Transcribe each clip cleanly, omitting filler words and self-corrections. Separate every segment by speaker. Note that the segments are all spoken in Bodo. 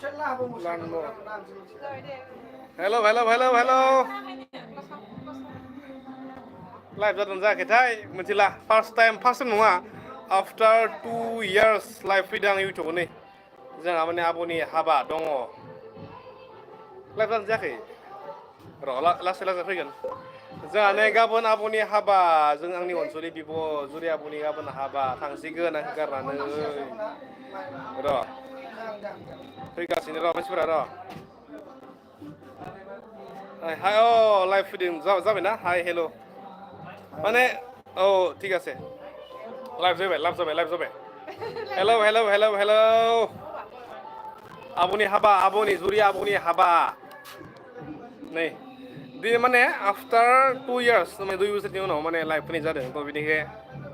Speaker 1: Hello, hello, hello, hello. Live जादों जायाखैथाय मिथिला first time नङा after 2 years live फैदों आं इउटिउबाव नै जोंहा माने आब'नि हाबा दङ लाइभ जादों जायाखै र' लासै लासै फैगोन जोंहा नै गाबोन आब'नि हाबा जों आंनि अनसुलि बिब' जुरि आब'नि गाबोन हाबा थांसिगोन आं गारनानै र' फैगासिनो र' मानसिफोरा र' हाय लाइभ फैदों जाबायना हाय हेल' माने औ ঠিক আছে लाइभ जाबाय हेलौ हेलौ हेलौ हेलौ आब'नि हाबा आब'नि जुरि आब'नि हाबा नै बे माने आफ्टार 2 years माने 2 बोसोरनि उनाव माने लाइभ फैनाय जादों थ' बिनिखाय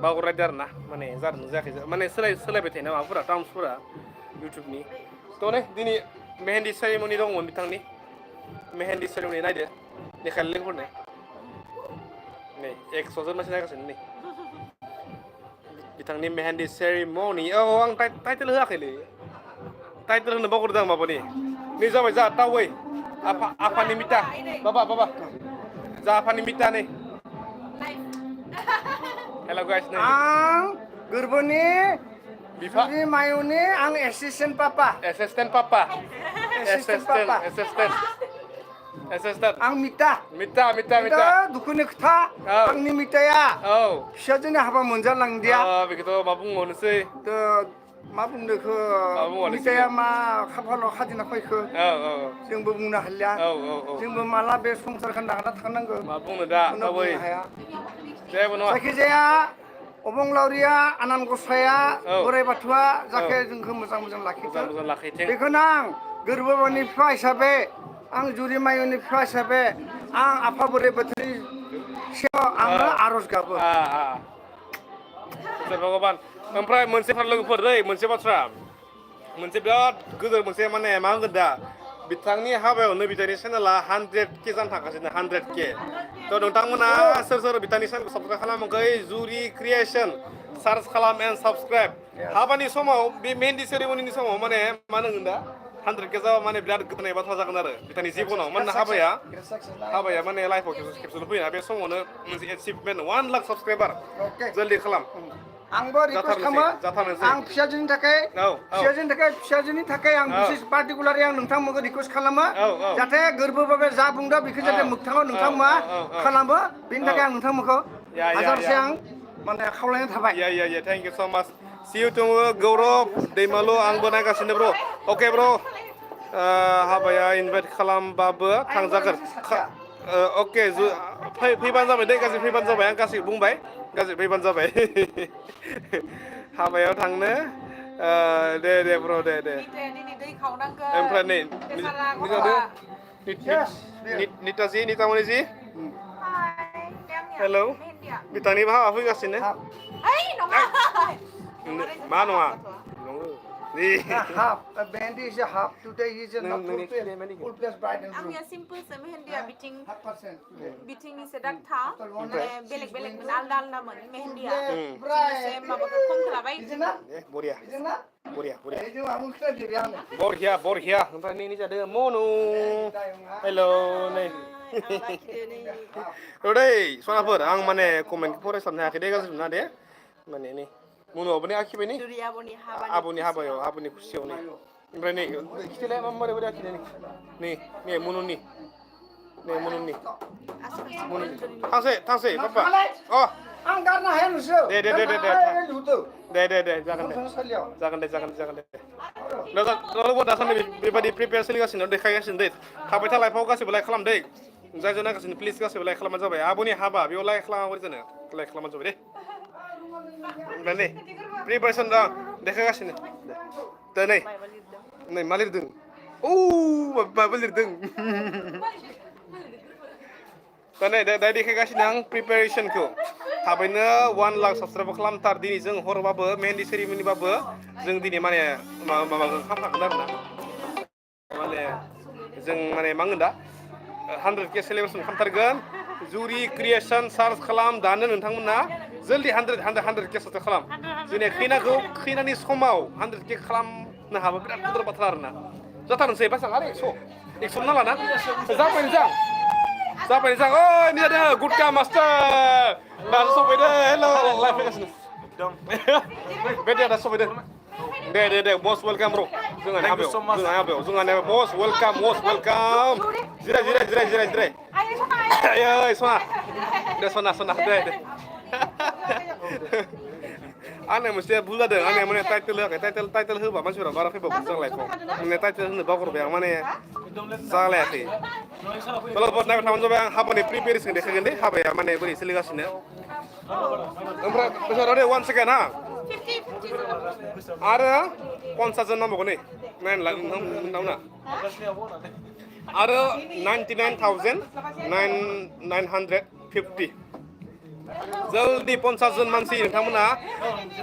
Speaker 1: बावगारलायदों आरो ना माने जादों जायाखै माने सोलायबाय थायो ना माबाफोरा टार्म्सफोरा इउटुबनि थ' नै दिनै मेहेन्दी सेरेमनि दंमोन बिथांनि मेहेन्दी सेरेमनि नायदो देखायलै लोगोफोरनो नै 100 जन मानसि नायगासिनो नै बिथांनि मेहेन्दी सेरेमनि औ आं टाइटेल होआखैलै टाइटेल होनो बावगारदों आं माबानि नै जाबाय जा टावै आफानि मिता बाबा जा आफानि मिता नै हेल' गाइस नै
Speaker 2: आं गोरबोनि जुरि मायुनि आं एसिस्टेन्ट पापा आं मिता दुखुनि खोथा आंनि मिताया फिसाजोनि हाबा मोनजालांदिया
Speaker 1: बेखौथ' मा बुंबावनोसै
Speaker 2: मा बुंदोखो मिताया मा खाफालाव खादिना फैखो जोंबो बुंनो हालिया जोंबो माला बे संसारखौ नागारना थांनांगौ
Speaker 1: मा बुंनो दा
Speaker 2: बेखौनो बुंनो हाया
Speaker 1: जेबो नङा
Speaker 2: जायखिजाया अबंलावरिया आनान गसाया बोराइ बाथौआ जाहाथे जोंखौ मोजां मोजां लाखिथों बेखौनो आं गोरबोनि बिफा हिसाबै आं जुरि मायुनि बिफा हिसाबै आं आफा बोराइ बाथौनि सेराव आङो आर'ज गाबो
Speaker 1: भगबान ओमफ्राय मोनसे लोगोफोर मोनसे बाथ्रा मोनसे बिराद गोदोर मोनसे माने मा होनगोन दा बिथांनि हाबायावनो बिथांनि चेनेला 100K जानो थांगासिनो 100K थ' नोंथांमोना सोर बिथांनि चेनेलखौ साबस्क्राइब खालामाखै जुरि क्रिएसन सार्च खालाम एन्ड साबस्क्राइब हाबानि समाव बे मेहेन्दी सेरेमनिनि समाव माने मा होनगोन दा 100K जाबा माने बिराद गोजोननाय बाथ्रा जागोन आरो बिथांनि जिबनाव मानोना हाबाया माने लाइफआव खेबसेल' फैया बे समावनो मोनसे एचिभमेन्ट 1 लाख साबस्क्राइबार जल्दि खालाम
Speaker 2: आंबो रिकुवेस्ट खालामो आं फिसाजोनि थाखाय आं बिसेस पार्टिकुलारि आं नोंथांमोनखौ रिकुवेस्ट खालामो जाहाथे गोरबो बाबा जा बुंदों बेखौ जाहाथे मोगथाङाव नोंथांमोना खालामो बेनि थाखाय आं नोंथांमोनखौ हाजारसे आं माने खावलायनाय थाबाय
Speaker 1: थेंक इउ स' माच सि इउ टुमरो गौरब दैमालु आंबो नायगासिनो ब्र' अके ब्र' हाबाया इनभाइट खालामबाबो थांजागोन अके फैबानो जाबाय दे गाज्रि फैबानो जाबाय आं गासैबो बुंबाय गाज्रि फैबानो जाबाय हाबायाव थांनो दे ब्र' दे ओमफ्राय नै नितामनि जि हेलौ बिथांनिबो हाबा फैगासिनो मा नङा
Speaker 2: half a band is a half today is a not full place bride and groom
Speaker 3: simple mehendiya biting is a dakta belek alda mon mehendiya se mabaka kom khlabai
Speaker 1: बरिया ओमफ्राय नै जादों मनु हेलौ नै दै सनाफोर आं माने कमेन्ट फरायस्लाबनो हायाखै दे गाज्रि मोना दे माने नै मनुआबो नै आखिबाय नै आब'नि हाबायाव आब'नि खुसियाव नै ओमफ्राय नै खिथालाय बोरै आखिनाय नै मनुनि थांसै पापा
Speaker 2: आं गारनो हाया नोंसोर
Speaker 1: दे जागोन दे दासान्दि बेबायदि प्रिपेयार सोलिगासिनो देखायगासिनो दे थाबाय था लाइफआव गासैबो लाइक खालाम दे जाय जाय नायगासिनो प्लिज गासैबो लाइक खालामबानो जाबाय आब'नि हाबा बेयाव लाइक खालामाबो जानो लाइक खालामबानो जाबाय दे ओमफ्राय नै प्रिपेरेसन दं देखायगासिनो नै मा लिरदों माबा लिरदों दा देखायगासिनो आं प्रिपेरेसनखौ थाबैनो 1 लाख साबस्क्राइब खालामथार दिनै जों हरबाबो मेहेन्दी सेरेमनिबाबो जों दिनै माने माबाखौ खालामखागोन आरो ना माने जों माने मा होनगोन दा 100K सेलेब्रेसन खालामथारगोन जुरि क्रिएसन सार्च खालाम दानो नोंथांमोना जल्दि 100K साबस्क्राइब खालाम जोंनि खैनानि समाव 100K खालामनो हाबा बिराद गिदिर बाथ्रा आरोना जाथारनोसै बेसेबां आरो 100 नाला ना जाबाय नोंजां ओइ नि जादों गुडका मास्टार दासो सफैदो हेल' लाइभ फैगासिनो बे दे दासो सफैदो दे most welcome bro जोंहानि हाबायाव most welcome जिराय आयै सना दे आंनो मोनसे भुल जादों आंनिया माने टाइटेल होआखै टाइटेल होबा मानसिफोरा बारा फैबावगोन जों लाइफआव माने टाइटेल होनो बावगारबाय आं माने जालायाखै सल'फोर नायबाय थाबानो जाबाय आं हाबानि प्रिपेरेसन देखायगोन दे हाबाया माने बोरै सोलिगासिनो ओमफ्राय बेसारा दे 1 सेकेन्ड हा आरो 50 जन नांबावगौ नै नायनो लाग नोंथांमोना आरो 99,950 जल्दी 50 जन मानसि नोंथांमोना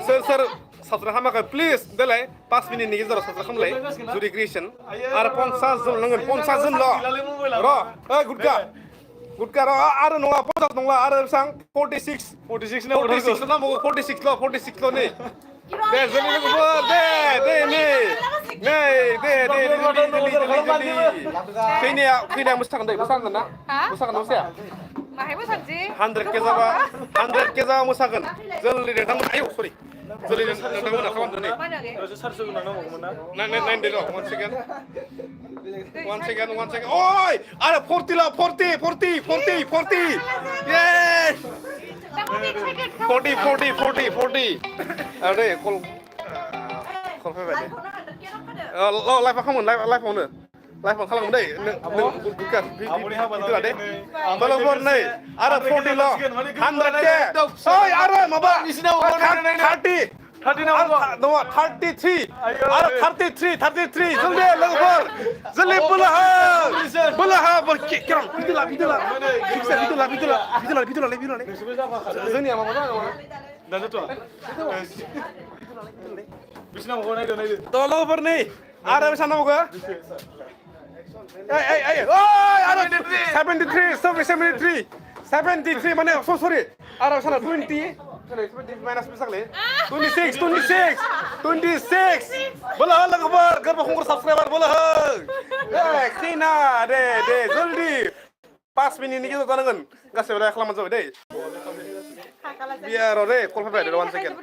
Speaker 1: सोर साबस्क्राइब खालामाखै प्लिज देलाय 5 मिनिटनि गेजेराव साबस्क्राइब खालामलाय जुदि क्रिएसन आरो 50 जन नांगोन 50 जनल' र' ओइ गुडका र' आरो नङा 50 नंला आरो बेसेबां 46 नांबावगौ 46ल' नै दे जोंनि लोगोफोर दे खैनाया मोसागोन ना मोसाया
Speaker 3: माहाय मोसानोसै
Speaker 1: 100K जाबा मोसागोन जल्दि नोंथांमोन आयौ सरि जल्दि नोंथांमोना खालामदो नै नायदो र' 1 सेकेन्ड ओइ आरो 40 येस 40 आरो दे कल फैबाय दे लाइफआ खालामगोन लाइफआवनो खालामगोन दै नों गुडका भिडिअ दे बलबर नै आरो 40 ल' 100K ओइ आरो माबा 33 जल्दि लोगोफोर जल्दि बोलो किरम भिडिअ जोंनिया माबा थ' लोगोफोर नै आरो बेसेबां नांबावगौ आरो 73 माने सरि आरो बेसेबां 20 माइनास बेसेबांलै 26 बोलो हो लोगोफोर गोरबो खुंगुर साबस्क्राइबार बोलो हो खैना दे जल्दि 5 मिनिटनि गेजेराव जानांगोन गासैबो राय खालामबानो जाबाय दै बियार दे कल फैबाय 1 सेकेन्ड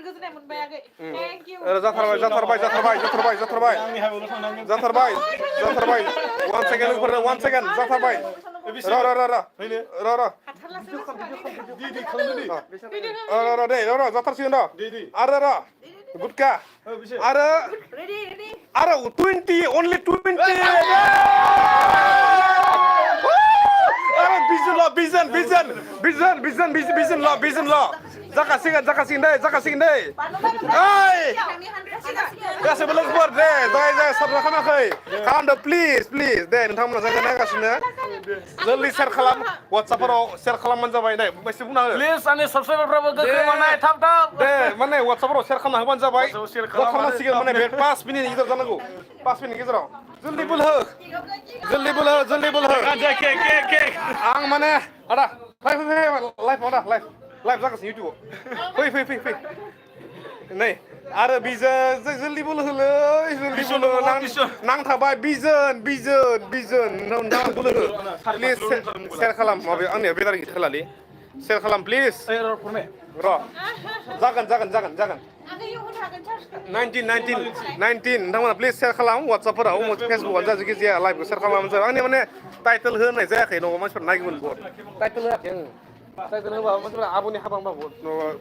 Speaker 1: जाथारबाय 1 सेकेन्ड लोगोफोर 1 सेकेन्ड जाथारबाय र' जाथारसिगोन आरो गुडका आरो 20 only 20 बिजन ल' जाखासिगोन दै ओइ गासैबो लोगोफोर दे जाय साबस्क्राइब खालामाखै खालामदो प्लिज दे नोंथांमोना जायगा नायगासिनो जल्दि सेयार खालाम वाट्सएपफोराव सेयार खालामबानो जाबाय दे एसे बुंना हो
Speaker 4: प्लिज आंनि साबस्क्राइबारफ्राबो गोख्रों मानाय थाब
Speaker 1: दे माने वाट्सएपफोराव सेयार खालामना होबानो जाबाय खालामनांसिगोन माने बे 5 मिनिटनि गेजेराव जानांगौ 5 मिनिटनि गेजेराव जल्दि बोलो हो आं माने आदा लाइभ जागासिनो इउटुबाव फै नै आरो बिजन जल्दि बोलो होलै नांथाबाय बिजन नोंथाङा बोलो हो प्लिज सेयार खालाम माबायाव आंनिया बेटारि गिदिर खालालै सेयार खालाम प्लिज र' जागोन 19 नोंथांमोना प्लिज सेयार खालाम वाट्सएपफोराव फेसबुकआव जायखि जाया लाइभखौ सेयार खालामबानो जाबाय आंनि माने टाइटेल होनाय जायाखै न'आव मानसिफोरा नायगौमोन बहुत टाइटेल होआखै आङो टाइटेल होबा मानसिफोरा आब'नि हाबा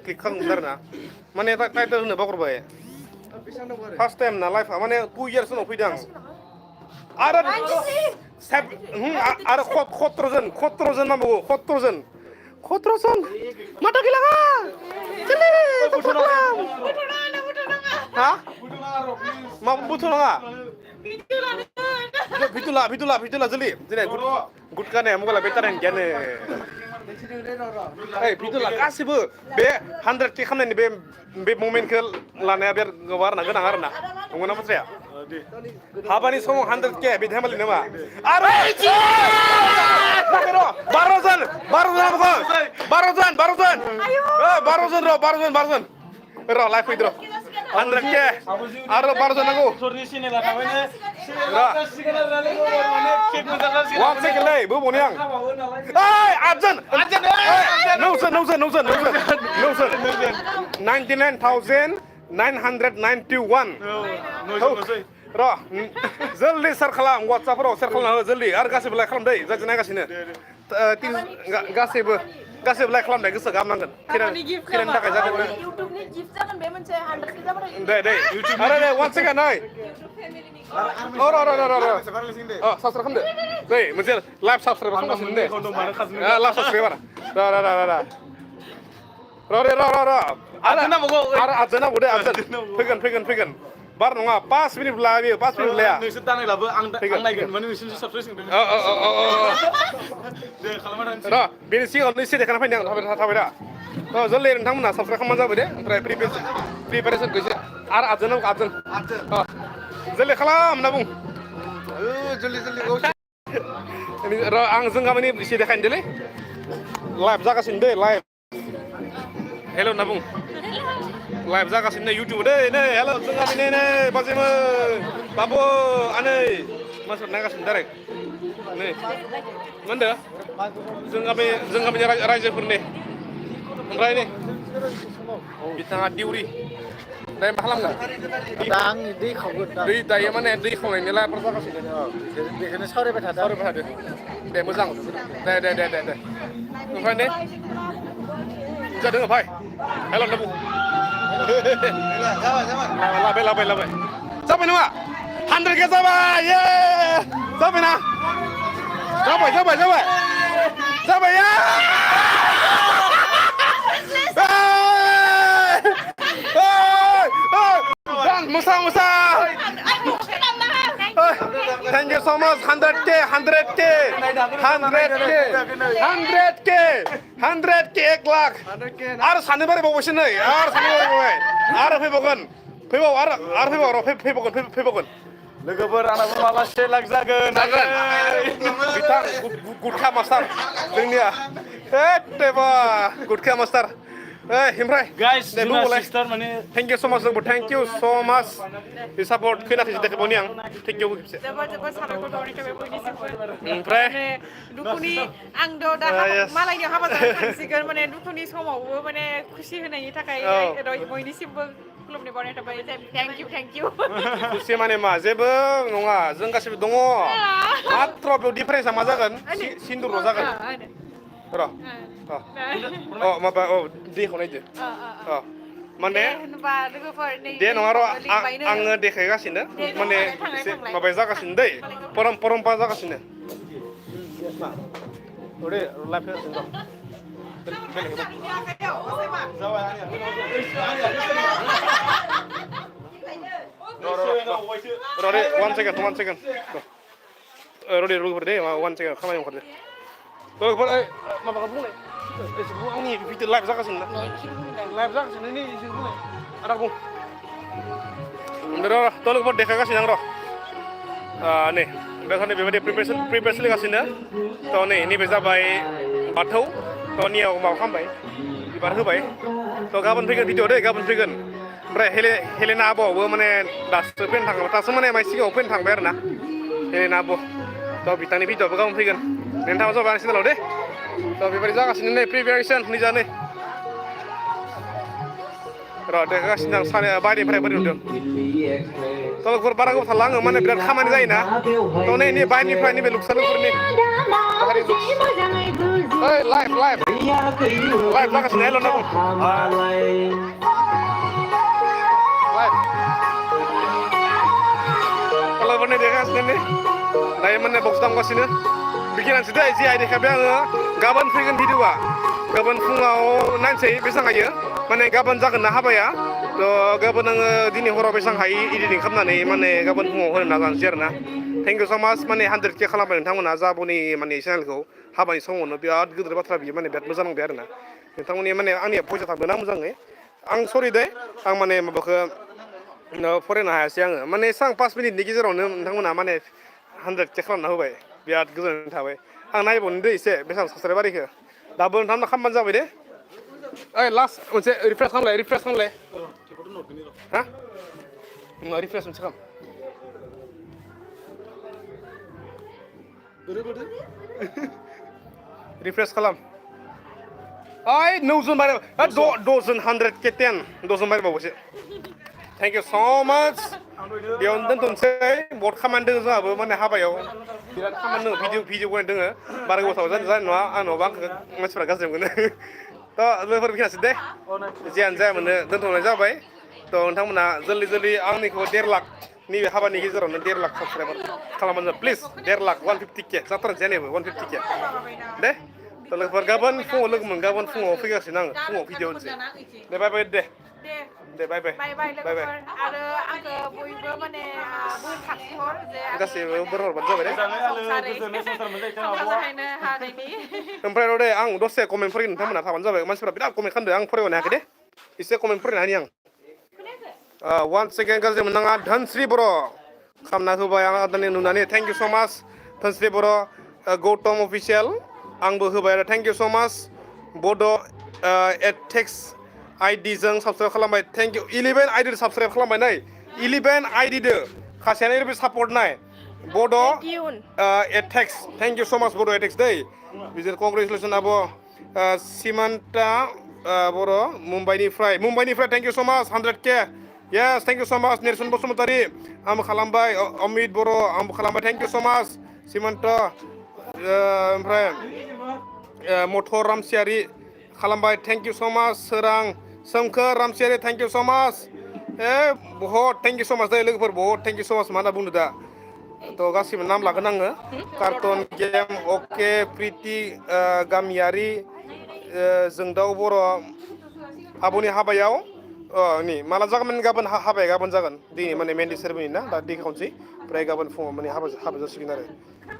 Speaker 1: क्लिक खालामगोन आरो ना माने टाइटेल होनो बावगारबाय फार्स्ट टाइम ना लाइफआ माने 2 years उनाव फैदों आं आरो 17 जन नांबावगौ 17 जन माथा गैलाङा हा मा बुथुनाङा भिडिअ जल्दि दिनै गुडका ने मबाइला बेटारि गैयानो भिडिअ गासिबो बे 100K खालामनायनि बे ममेन्टखौ लानाया बिराद गोनां आरोना नंगौना बाथ्राया हाबानि समाव 100K बे धेमालि नामा आरो 12 जन र' लाइभ फैदो 100K आरो 12 जन नांगौ One second leh, bu boni ang. Hey, Arjun. Nosen. 99,991. र जल्दी सार खालाम WhatsApp-फोराव सार खालामना हो जल्दी आरो गासैबो लाइक खालाम दै जायजों नायगासिनो गासैबो लाइक खालामनाय गोसो गाहामनांगोन खेरानि थाखाय जादों
Speaker 3: इउटुबनि गिफ्ट जागोन बे मोनसे 100 जाबाथाय
Speaker 1: दे आरो दे one second नै साबस्क्राइब खालामदो दै मोनसे लाइभ साबस्क्राइब खालामगासिनो दे लाइभ साबस्क्राइबार आरो आर्जोनांगौ दे आर्जोन फैगोन बार नङा 5 मिनिट लायो 5 मिनिट लाया
Speaker 4: नोंसोर दानायलाबो आं नायगोन माने नोंसोर साबस्क्राइब दे खालामना थानोसै
Speaker 1: र बेनि सिगाङाव नै सेदेखाना फैदों आं थाबाय दा जल्दि नोंथांमोना साबस्क्राइब खालामबानो जाबाय दे ओमफ्राय प्रिपेरेसन एसे आरो आर्जोन जल्दि खालाम होनना बुं र आं जों गामिनि एसे देखायनो देलै लाइभ जागासिनो दे लाइभ हेल' होनना बुं लाइभ जागासिनो नै इउटुब दे नै हेल' जों गामिनि नै बाजेमोन बाबु आनै मानसिफोर नायगासिनो डाइरेक्ट नै मा होनदों जों गामिनि रायजोफोरनि ओमफ्राय नै बिथाङा दिउरि दायो मा खालामगोन
Speaker 2: आं दै खावगोन
Speaker 1: दै दायो माने दै खावनायनि लाइफफोर जागासिनो
Speaker 2: बेखौनो सावरायबाय थादों
Speaker 1: दे मोजां दे ओमफ्राय नै जादों भाइ हेल' होनना बुं लाबाय जाबाय नङा 100K जाबाय ये जाबायना जाबाय या Musa thank you so much 100K 1 lakh आरो साननो बारायबावबायसो नै आरो फैबावगोन
Speaker 4: लोगोफोर आंनाबो माला 1 लाख जागोन
Speaker 1: बिथां गुटखा मास्टार जोंनिया एत्तेबा गुटखा मास्टार ओमफ्राय
Speaker 4: गाइस जोंना सिस्टार माने
Speaker 1: thank you so much thank you so माच बे सापर्ट खैनाखै देखायबावनि आं थेंक इउ खेबसे
Speaker 3: जोबोर साबायखर बावनाय थाबाय बयनिसिमबो
Speaker 1: ओमफ्राय
Speaker 3: दुखुनि आंथ' दा मालायनियाव हाबा जानो थांसिगोन माने दुखुनि समावबो माने खुसि होनायनि थाखाय बयनिसिमबो खुलुमनाय बावनाय थाबाय थेंक इउ
Speaker 1: खुसि माने मा जेबो नङा जों गासिबो दङ मात्र बेयाव डिफारेन्सआ मा जागोन सिन्दुरल' जागोन र' माबा दैखौ नायदो माने दे नङा र' आङो देखायगासिनो माने एसे माबाया जागासिनो दै परम्परा जागासिनो लाइफ जागासिनो र' one second र' दे रुगुर दे 1 second खामानि ओंखारदो लोगोफोर माबाखौ बुंलाय एसे बुं आंनि भिडिअ लाइभ जागासिनो ना लाइभ जागासिनो नै एसे बुंलाय आदा बुं र' लोगोफोर देखायगासिनो आं र' नै दासान्दि बेबायदि प्रिपेरेसन सोलिगासिनो थ' नै नैबे जाबाय बाथौ थ' नियाव माबा खालामबाय बिबार होबाय थ' गाबोन फैगोन भिडिअ दै गाबोन फैगोन ओमफ्राय हेलेना आब'आवबो माने दासो फैनो थांबाय दासो माने माइ सिगाङाव फैनो थांबाय आरो ना हेलेना आब' थ' बिथांनि भिडिअ'आबो गाबोन फैगोन नोंथाङा ज'बा आंनि चेनेलाव दे थ' बेबायदि जागासिनो नै प्रिपेरेसन निजानो र' देखागासिनो आं सानै बायनिफ्राय बोरै नुदों थ' लोगोफोर बारा गोबाव थाला आङो माने बिराद खामानि जायोना थ' नै बायनिफ्राय नैबे लुक्सालोफोरनि लाइभ जागासिनो हेल' होनना बुं कलाफोरनि देखागासिनो नै दायो माने बक्स दामगासिनो बिगिनानसै दै जे देखायबाय आङो गाबोन फैगोन भिडिअआ गाबोन फुङाव नायनोसै बेसेबां हायो माने गाबोन जागोन ना हाबाया थ' गाबोन आङो दिनै हराव बेसेबां हायो इडिटिं खालामनानै माने गाबोन फुङाव होनो नाजानोसै आरो ना थेंक इउ स माच माने 100K खालामबाय नोंथांमोना जाबुनि माने चेनेलखौ हाबानि समावनो बिराद गिदिर बाथ्रा बियो माने बिराद मोजां नांबाय आरो ना नोंथांमोननि माने आंनिया फैसा थांदोंना मोजाङै आं सरि दे आं माने माबाखौ फरायनो हायासै आङो माने एसां 5 मिनिटनि गेजेरावनो नोंथांमोना माने 100K खालामना होबाय बिराद गोजोननाय थाबाय आं नायबावनो दे एसे बेसेबां साबस्क्राइबारिखौ दाबो नोंथांमोना खालामबानो जाबाय दे लास्ट मोनसे रिफ्रेस खालामलाय हा रिफ्रेस मोनसे खालाम रिफ्रेश खालाम ओइ 9 जन बाराय दजन 100k 10 दजन बारायबावोसो थेंक इउ सो माच बेयावनो दोनथ'नोसै बहुद खामानि दङ जोंहाबो माने हाबायाव बिराद खामानि दङ भिडिअ बनायनो दोङो बारा गोबाव जानाय नङा आंनावबा आंखौ मानसिफोरा गाज्रि मोनो थ' लोगोफोर फैनासै दे जियानो जाया मोनो दोनथ'नाय जाबाय थ' नोंथांमोना जल्दि आंनिखौ 1.5 लाख नैबे हाबानि गेजेरावनो 1.5 लाख साबस्क्राइबार खालामबानो प्लिज 1.5 लाख 150k जाथारनोसै आंनियाबो 150k दे थ' लोगोफोर गाबोन फुङाव लोगो मोन गाबोन फुङाव फैगासिनो आङो फुङाव भिडिअ होनोसै दे बाय बाय दे बाय बाय
Speaker 3: लोगोफोर आरो आंखौ बयबो माने बोर सारस्रिहर जे
Speaker 1: गासैबो बोर हरबानो जाबाय दे
Speaker 3: संसारैनो हानायनि
Speaker 1: ओमफ्राय र' दे आं दसे कमेन्ट फरायगोन नोंथांमोना थाबानो जाबाय मानसिफोरा बिराद कमेन्ट खालामदों आं फरायनो हायाखै दे एसे कमेन्ट फरायना होनि आं वान सेकेन्ड गाज्रि मोननाङा धोनस्रि बर' खालामना होबाय आं आदानि नुनानै थेंक इउ स' माच धोनस्रि बर' गौतम अफिसियेल आंबो होबाय आरो थेंक इउ स' माच बड' एटेक्स आइडिजों साबस्क्राइब खालामबाय थेंक इउ 11 आइडि साबस्क्राइब खालामबाय नै 11 आइडिदो खासेयानो ओरैबायदि सापर्ट नाय बड' एटेक्स थेंक इउ स' माच बड' एटेक्स दै बिदिनो कंग्रेचुलेसन आब' सिमान्ता बर' मुम्बाइनिफ्राय थेंक इउ स' माच 100k yes thank you so' माच नेरसोन बसुमतारी आंबो खालामबाय अमित बर' आंबो खालामबाय थेंक इउ स' माच सिमान्त ओमफ्राय मथर रामसियारि खालामबाय थेंक इउ स' माच सोमखोर रामसियारि थेंक इउ स' माच बहुत थेंक इउ स' माच दै लोगोफोर बहुत थेंक इउ स' माच मा होनना बुंदो दा थ' गासिबो नाम लागोन आङो कार्टन गेम अके प्रिति गामियारि जोंदाव बर' आब'नि हाबायाव नै माला जागोन गाबोन हाबाया गाबोन जागोन दिनै माने मेन्डि सेरेमनि ना दा देखायनोसै ओमफ्राय गाबोन फुङाव माने हाबा जासिगोन आरो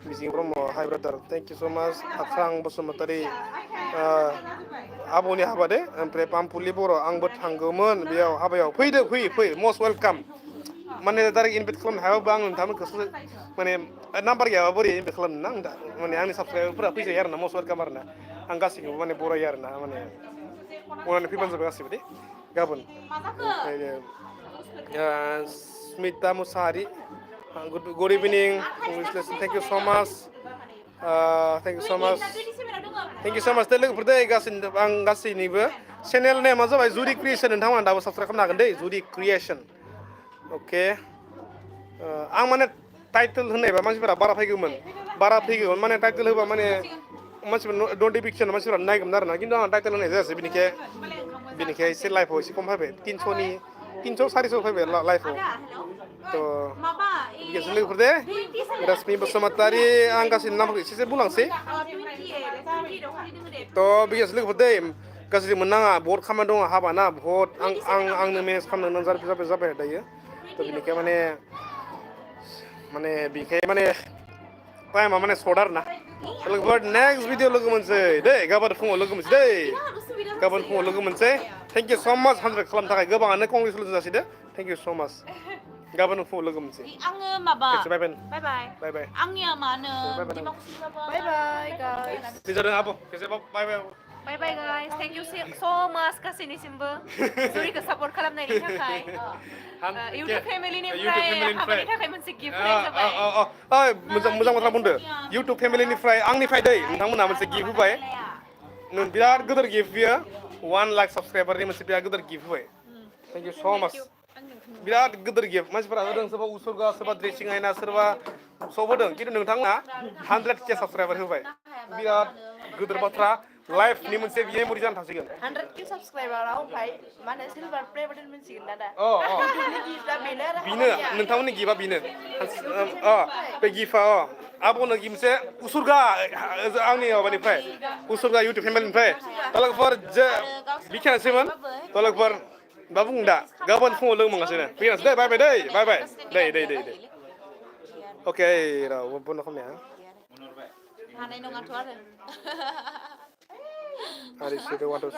Speaker 1: मिजिं Brahma high brother thank you so' माच हास्रां बसुमतारी आब'नि हाबा दे ओमफ्राय पामपुलि बर' आंबो थांगौमोन बेयाव हाबायाव फै मस्ट वेलकाम माने डाइरेक्ट इनभाइट खालामनो हायाबाबो आं नोंथांमोनखौसो माने नाम्बार गैयाबा बोरै इनभाइट खालामनो ना माने आंनि साबस्क्राइबारफोरा फैजायो आरो ना मस्ट वेलकाम आरो ना आं गासैखौबो माने बरायो आरो ना माने अनानै फैबानो जाबाय गासैबो दे गाबोन ओमफ्राय Smita Mushahary good evening thank you so' much thank you so' माच दे लोगोफोर दे आं गासैनिबो चेनेल नेमा जाबाय जुरि क्रिएसन नोंथांमोना दाबो साबस्क्राइब खालामनो हागोन दै जुरि क्रिएसन अके आं माने टाइटेल होनायबा मानसिफोरा बारा फैगौमोन माने टाइटेल होबा माने मानसिफोर नटिफिकेसन मानसिफोरा नायगौमोन आरो ना खिन्थु आं टाइटेल होनाय जायासै बिनिखाय एसे लाइफआव एसे खम फैबाय 300 400 फैबाय लाइफआव थ' बिगासो लोगोफोर दे रश्मि बसुमतारी आं गासैनि नामफोरखौ एसे बुंलांसै थ' बिगासो लोगोफोर दे गाज्रि मोननाङा बहुत खामानि दङ हाबा ना बहुत आंनो मेनेज खालामनो जाबाय दायो थ' बिनिखाय माने टाइमा माने सर्ट आरो ना लोगोफोर नेक्स्ट भिडिअ लोगो मोनसै दै गाबोन फुङाव लोगो मोनसै दै गाबोन फुङाव लोगो मोनसै थेंक इउ स' माच 100 खालामनो थाखाय गोबाङानो कंग्रेचुलेसन जासिदो थेंक इउ स' माच गाबोन फुङाव लोगो मोनसै
Speaker 3: आङो माबा
Speaker 1: बाय बाय
Speaker 3: आंनिया मा होनो बाय बाय गाइस
Speaker 1: जादों आब' बाय बाय
Speaker 3: बाय बाय गाइस थेंक इउ स' माच गासैनिसिमबो जुरिखौ सापर्ट खालामनायनि थाखाय इउटुब फेमिलिनिफ्राय हाबानि थाखाय मोनसे गिफ्ट होनाय जाबाय
Speaker 1: मोजां बाथ्रा बुंदो इउटुब फेमिलिनिफ्राय आंनिफ्राय दै नोंथांमोनहा मोनसे गिफ्ट होबाय बिराद गिदिर गिफ्ट बियो 1 लाख साबस्क्राइबारनि मोनसे बिराद गिदिर गिफ्ट होबाय थेंक इउ स' माच बिराद गिदिर गिफ्ट मानसिफोरा होदों सोरबा उसुर्गा सोरबा ड्रेसिं आयना सोरबा सब होदों खिन्थु नोंथांमोना 100k साबस्क्राइबार होबाय बिराद गिदिर बाथ्रा लाइफनि मोनसे मेम'रि जानो थांसिगोन
Speaker 3: 100k साबस्क्राइबाराव ओमफ्राय मा होनो सिलभार प्ले बाटन मोनसिगोन दा
Speaker 1: बेनो नोंथांमोननि गिफ्टआ बेनो बे गिफ्टआ आब'नो गिफ्ट मोनसे उसुर्गा आंनि माबानिफ्राय उसुर्गा इउटुब फेमिलिनिफ्राय लोगोफोर बिखायानोसैमोन लोगोफोर मा बुङो दा गाबोन फुङाव लोगो मोनगासिनो फैगासिनो दे बाय दै अके र' बन्द' खालामनाया
Speaker 3: हानाय नङाथ' आरो
Speaker 1: आरो